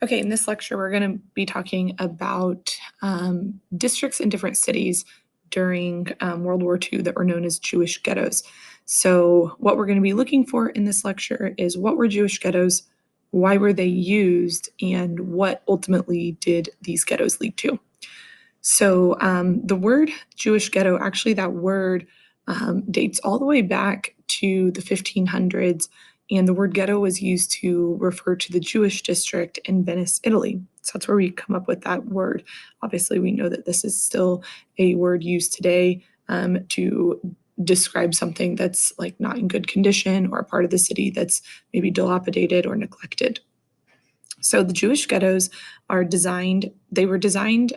Okay, in this lecture, we're going to be talking about districts in different cities during World War II that were known as Jewish ghettos. So, what we're going to be looking for in this lecture is what were Jewish ghettos, why were they used, and what ultimately did these ghettos lead to. So, the word Jewish ghetto, actually, that word dates all the way back to the 1500s, and the word ghetto was used to refer to the Jewish district in Venice, Italy. So that's where we come up with that word. Obviously, we know that this is still a word used today to describe something that's like not in good condition or a part of the city that's maybe dilapidated or neglected. So the Jewish ghettos they were designed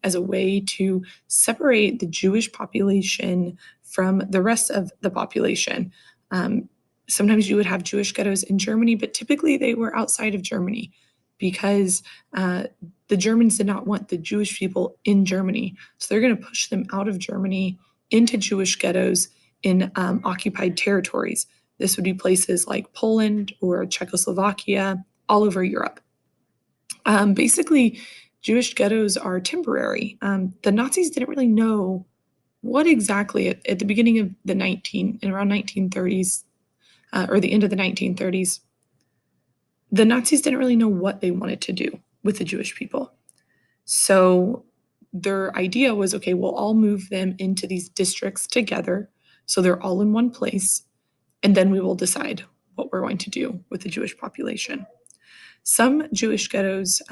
as a way to separate the Jewish population from the rest of the population. Um, Sometimes you would have Jewish ghettos in Germany, but typically they were outside of Germany because the Germans did not want the Jewish people in Germany. So they're going to push them out of Germany into Jewish ghettos in occupied territories. This would be places like Poland or Czechoslovakia, all over Europe. Basically, Jewish ghettos are temporary. The Nazis didn't really know what exactly at the beginning of around 1930s, or the end of the 1930s, the Nazis didn't really know what they wanted to do with the Jewish people. So their idea was, okay, we'll all move them into these districts together, so they're all in one place, and then we will decide what we're going to do with the Jewish population. Some Jewish ghettos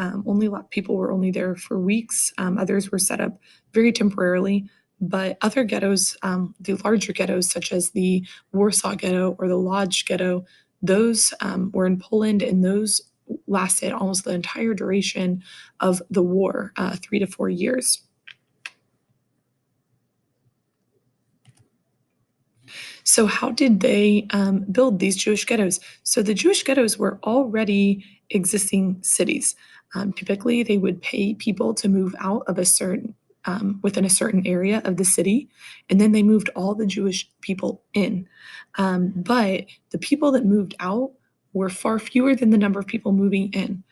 people were only there for weeks. Others were set up very temporarily, but other ghettos, the larger ghettos, such as the Warsaw Ghetto or the Lodz Ghetto, those were in Poland, and those lasted almost the entire duration of the war, 3 to 4 years. So, how did they build these Jewish ghettos? So, the Jewish ghettos were already existing cities. Typically, they would pay people to move out of within a certain area of the city, and then they moved all the Jewish people in. But the people that moved out were far fewer than the number of people moving in.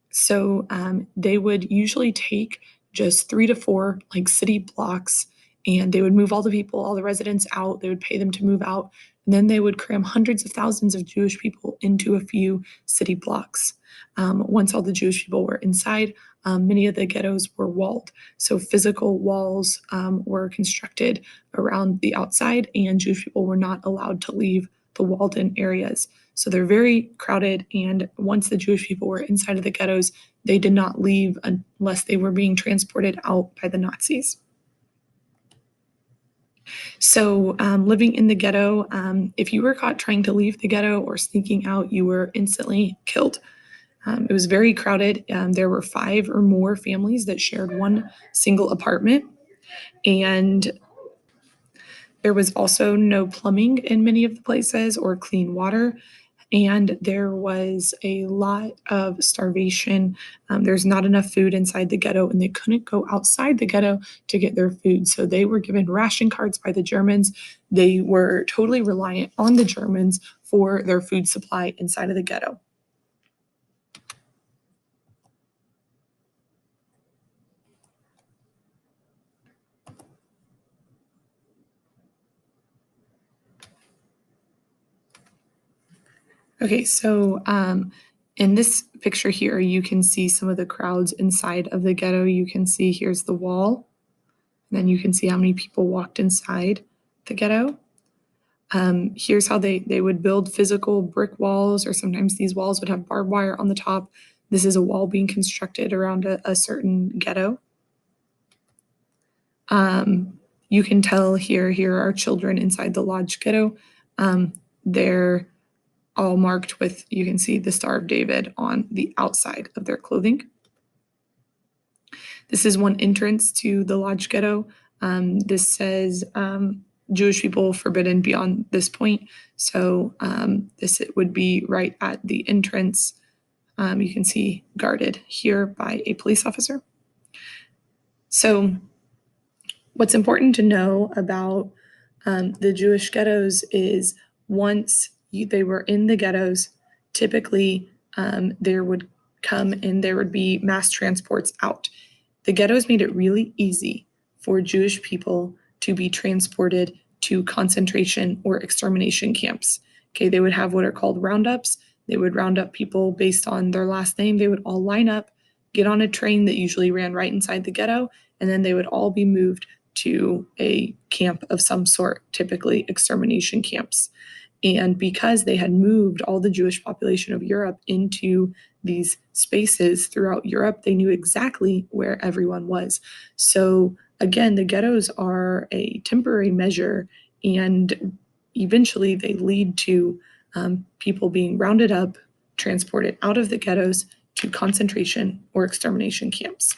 So they would usually take just 3 to 4 like city blocks, and they would move all the people, all the residents out. They would pay them to move out. And then they would cram hundreds of thousands of Jewish people into a few city blocks. Once all the Jewish people were inside, many of the ghettos were walled. So physical walls were constructed around the outside, and Jewish people were not allowed to leave the walled in areas. So they're very crowded. And once the Jewish people were inside of the ghettos, they did not leave unless they were being transported out by the Nazis. So, living in the ghetto, if you were caught trying to leave the ghetto or sneaking out, you were instantly killed. It was very crowded. There were 5 or more families that shared one single apartment. And there was also no plumbing in many of the places or clean water. And there was a lot of starvation. There's not enough food inside the ghetto, and they couldn't go outside the ghetto to get their food. So they were given ration cards by the Germans. They were totally reliant on the Germans for their food supply inside of the ghetto. Okay, so in this picture here, you can see some of the crowds inside of the ghetto. You can see here's the wall, and then you can see how many people walked inside the ghetto. Here's how they would build physical brick walls, or sometimes these walls would have barbed wire on the top. This is a wall being constructed around a certain ghetto. You can tell here are children inside the Lodz Ghetto. They're all marked with, you can see the Star of David on the outside of their clothing. This is one entrance to the Lodz Ghetto. This says Jewish people forbidden beyond this point. So this would be right at the entrance. You can see guarded here by a police officer. So what's important to know about the Jewish ghettos is once they were in the ghettos, typically there would come and there would be mass transports out. The ghettos made it really easy for Jewish people to be transported to concentration or extermination camps. Okay, they would have what are called roundups. They would round up people based on their last name. They would all line up, get on a train that usually ran right inside the ghetto, and then they would all be moved to a camp of some sort, typically extermination camps. And because they had moved all the Jewish population of Europe into these spaces throughout Europe, they knew exactly where everyone was. So, again, the ghettos are a temporary measure, and eventually they lead to people being rounded up, transported out of the ghettos to concentration or extermination camps.